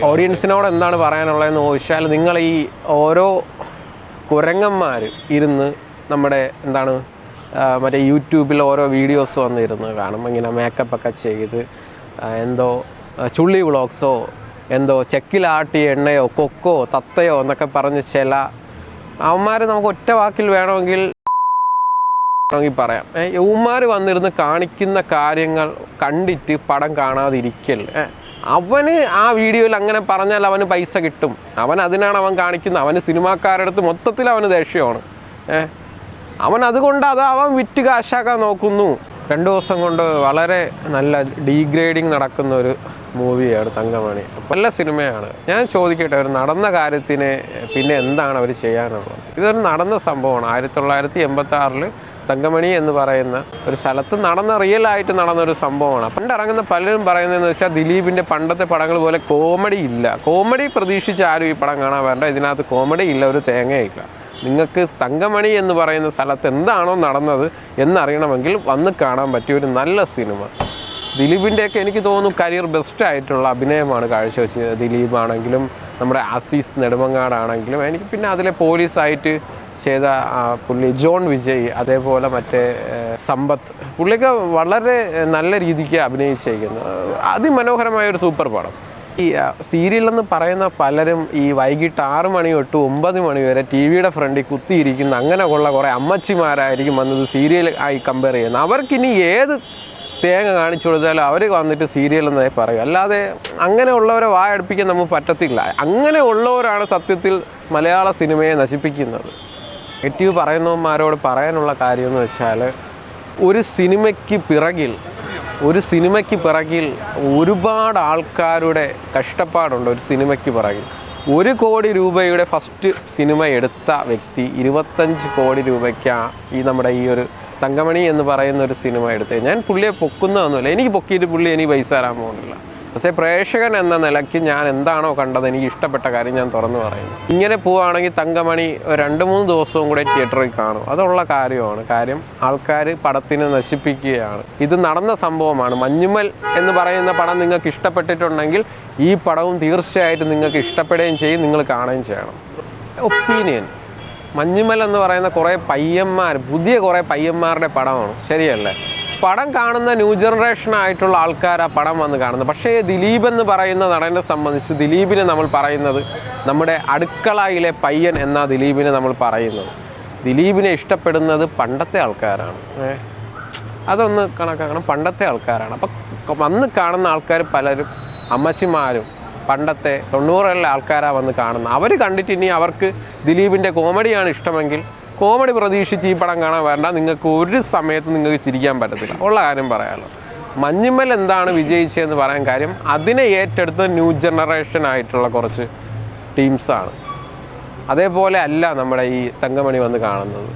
ഓഡിയൻസിനോട് എന്താണ് പറയാനുള്ളതെന്ന് ചോദിച്ചാൽ, നിങ്ങൾ ഈ ഓരോ കുരങ്ങന്മാർ ഇരുന്ന് നമ്മുടെ എന്താണ് മറ്റേ യൂട്യൂബിൽ ഓരോ വീഡിയോസ് വന്നിരുന്ന് കാണും. ഇങ്ങനെ മേക്കപ്പൊക്കെ ചെയ്ത് എന്തോ ചുള്ളി വ്ളോഗ്സോ എന്തോ ചെക്കിലാട്ടിയ എണ്ണയോ കൊക്കോ തത്തയോ എന്നൊക്കെ പറഞ്ഞ് ചില അവന്മാർ നമുക്ക് ഒറ്റ വാക്കിൽ വേണമെങ്കിൽ പറയാം. യൗമാർ വന്നിരുന്ന് കാണിക്കുന്ന കാര്യങ്ങൾ കണ്ടിട്ട് പടം കാണാതിരിക്കൽ. അവന് ആ വീഡിയോയിൽ അങ്ങനെ പറഞ്ഞാൽ അവന് പൈസ കിട്ടും. അതിനാണ് അവൻ കാണിക്കുന്നത്. അവന് സിനിമാക്കാരുടെ അടുത്ത് മൊത്തത്തിൽ അവന് ദേഷ്യമാണ്. അവൻ അതുകൊണ്ട് അവൻ വിറ്റ് കാശാക്കാൻ നോക്കുന്നു. 2 ദിവസം കൊണ്ട് വളരെ നല്ല ഡീഗ്രേഡിങ് നടക്കുന്ന ഒരു മൂവിയാണ് തങ്കമണി. നല്ല സിനിമയാണ്. ഞാൻ ചോദിക്കട്ടെ, ഒരു നടന്ന കാര്യത്തിന് പിന്നെ എന്താണ് അവർ ചെയ്യാനുള്ളത്? ഇതൊരു നടന്ന സംഭവമാണ്. 1986 തങ്കമണി എന്ന് പറയുന്ന ഒരു സ്ഥലത്ത് റിയലായിട്ട് നടന്നൊരു സംഭവമാണ്. പണ്ടിറങ്ങുന്ന പലരും പറയുന്നതെന്ന് വെച്ചാൽ, ദിലീപിൻ്റെ പണ്ടത്തെ പടങ്ങൾ പോലെ കോമഡി ഇല്ല. കോമഡി പ്രതീക്ഷിച്ച് ആരും ഈ പടം കാണാൻ വേണ്ട. ഇതിനകത്ത് കോമഡി ഇല്ല, ഒരു തേങ്ങയില്ല. നിങ്ങൾക്ക് തങ്കമണി എന്ന് പറയുന്ന സ്ഥലത്ത് എന്താണോ നടന്നത് എന്നറിയണമെങ്കിൽ വന്ന് കാണാൻ പറ്റിയ ഒരു നല്ല സിനിമ. ദിലീപിൻ്റെയൊക്കെ എനിക്ക് തോന്നുന്നു കരിയർ ബെസ്റ്റായിട്ടുള്ള അഭിനയമാണ് കാഴ്ചവെച്ചത്. ദിലീപാണെങ്കിലും നമ്മുടെ ആസീസ് നെടുമങ്ങാടാണെങ്കിലും. എനിക്ക് പിന്നെ അതിലെ പോലീസായിട്ട് ചെയ്ത പുള്ളി ജോൺ വിജയ്, അതേപോലെ മറ്റേ സമ്പത്ത്, പുള്ളിയൊക്കെ വളരെ നല്ല രീതിക്ക് അഭിനയിച്ചിരിക്കുന്നത്. അതിമനോഹരമായൊരു സൂപ്പർ പടം. ഈ സീരിയലെന്ന് പറയുന്ന പലരും ഈ വൈകിട്ട് 6 മണി തൊട്ട് 9 മണി വരെ ടി വിയുടെ ഫ്രണ്ടിൽ കുത്തിയിരിക്കുന്ന അങ്ങനെയുള്ള കുറേ അമ്മച്ചിമാരായിരിക്കും വന്നത് സീരിയൽ ആയി കമ്പയർ ചെയ്യുന്നത്. അവർക്കിനി ഏത് തേങ്ങ കാണിച്ചു കൊടുത്താലും അവർ വന്നിട്ട് സീരിയൽ എന്നേ പറയും. അല്ലാതെ അങ്ങനെയുള്ളവരെ വായടുപ്പിക്കാൻ നമുക്ക് പറ്റത്തില്ല. അങ്ങനെയുള്ളവരാണ് സത്യത്തിൽ മലയാള സിനിമയെ നശിപ്പിക്കുന്നത്. നെഗറ്റീവ് പറയുന്നവന്മാരോട് പറയാനുള്ള കാര്യമെന്ന് വെച്ചാൽ, ഒരു സിനിമയ്ക്ക് പിറകിൽ ഒരുപാട് ആൾക്കാരുടെ കഷ്ടപ്പാടുണ്ട്. ഒരു സിനിമയ്ക്ക് പിറകിൽ 1 കോടി രൂപയുടെ ഫസ്റ്റ് സിനിമ എടുത്ത വ്യക്തി 25 കോടി രൂപയ്ക്കാണ് നമ്മുടെ ഈ ഒരു തങ്കമണി എന്ന് പറയുന്ന ഒരു സിനിമ എടുത്തത്. ഞാൻ പുള്ളിയെ പൊക്കുന്നതൊന്നുമില്ല. എനിക്ക് പൊക്കിയിട്ട് പുള്ളി എനിക്ക് പൈസ തരാൻ പോകുന്നില്ല. പക്ഷേ പ്രേക്ഷകൻ എന്ന നിലയ്ക്ക് ഞാൻ എന്താണോ കണ്ടത്, എനിക്ക് ഇഷ്ടപ്പെട്ട കാര്യം ഞാൻ തുറന്നു പറയുന്നു. ഇങ്ങനെ പോവുകയാണെങ്കിൽ തങ്കമണി 2-3 ദിവസവും കൂടെ തിയേറ്ററിൽ കാണും. അതുള്ള കാര്യമാണ്. കാര്യം ആൾക്കാർ പടത്തിനെ നശിപ്പിക്കുകയാണ്. ഇത് നടന്ന സംഭവമാണ്. മഞ്ഞുമൽ എന്ന് പറയുന്ന പടം നിങ്ങൾക്ക് ഇഷ്ടപ്പെട്ടിട്ടുണ്ടെങ്കിൽ ഈ പടവും തീർച്ചയായിട്ടും നിങ്ങൾക്ക് ഇഷ്ടപ്പെടുകയും ചെയ്യും, നിങ്ങൾ കാണുകയും ചെയ്യണം. ഒപ്പീനിയൻ, മഞ്ഞുമൽ എന്ന് പറയുന്ന പുതിയ കുറേ പയ്യന്മാരുടെ പടമാണ്. ശരിയല്ലേ? പടം കാണുന്ന ന്യൂ ജനറേഷനായിട്ടുള്ള ആൾക്കാർ ആ പടം വന്ന് കാണുന്നത്. പക്ഷേ ദിലീപ് എന്ന് പറയുന്ന നടനെ സംബന്ധിച്ച്, ദിലീപിനെ നമ്മൾ പറയുന്നത് നമ്മുടെ അടുക്കളയിലെ പയ്യൻ എന്ന ദിലീപിനെ നമ്മൾ പറയുന്നത്. ദിലീപിനെ ഇഷ്ടപ്പെടുന്നത് പണ്ടത്തെ ആൾക്കാരാണ്. അതൊന്ന് കണക്കാക്കണം. പണ്ടത്തെ ആൾക്കാരാണ്. അപ്പം വന്ന് കാണുന്ന ആൾക്കാർ പലരും അമ്മച്ചിമാരും പണ്ടത്തെ 90-കളിലെ ആൾക്കാരാണ് വന്ന് കാണുന്നത്. അവർ കണ്ടിട്ട് ഇനി അവർക്ക് ദിലീപിൻ്റെ കോമഡിയാണ് ഇഷ്ടമെങ്കിൽ കോമഡി പ്രതീക്ഷിച്ച് ഈ പടം കാണാൻ വേണ്ട. നിങ്ങൾക്ക് ഒരു സമയത്ത് നിങ്ങൾക്ക് ചിരിക്കാൻ പറ്റത്തില്ല. ഉള്ള കാര്യം പറയാമല്ലോ. മഞ്ഞുമൽ എന്താണ് വിജയിച്ചതെന്ന് പറയാൻ കാര്യം, അതിനെ ഏറ്റെടുത്ത് ന്യൂ ജനറേഷൻ ആയിട്ടുള്ള കുറച്ച് ടീംസാണ്. അതേപോലെ അല്ല നമ്മുടെ ഈ തങ്കമണി വന്ന് കാണുന്നത്.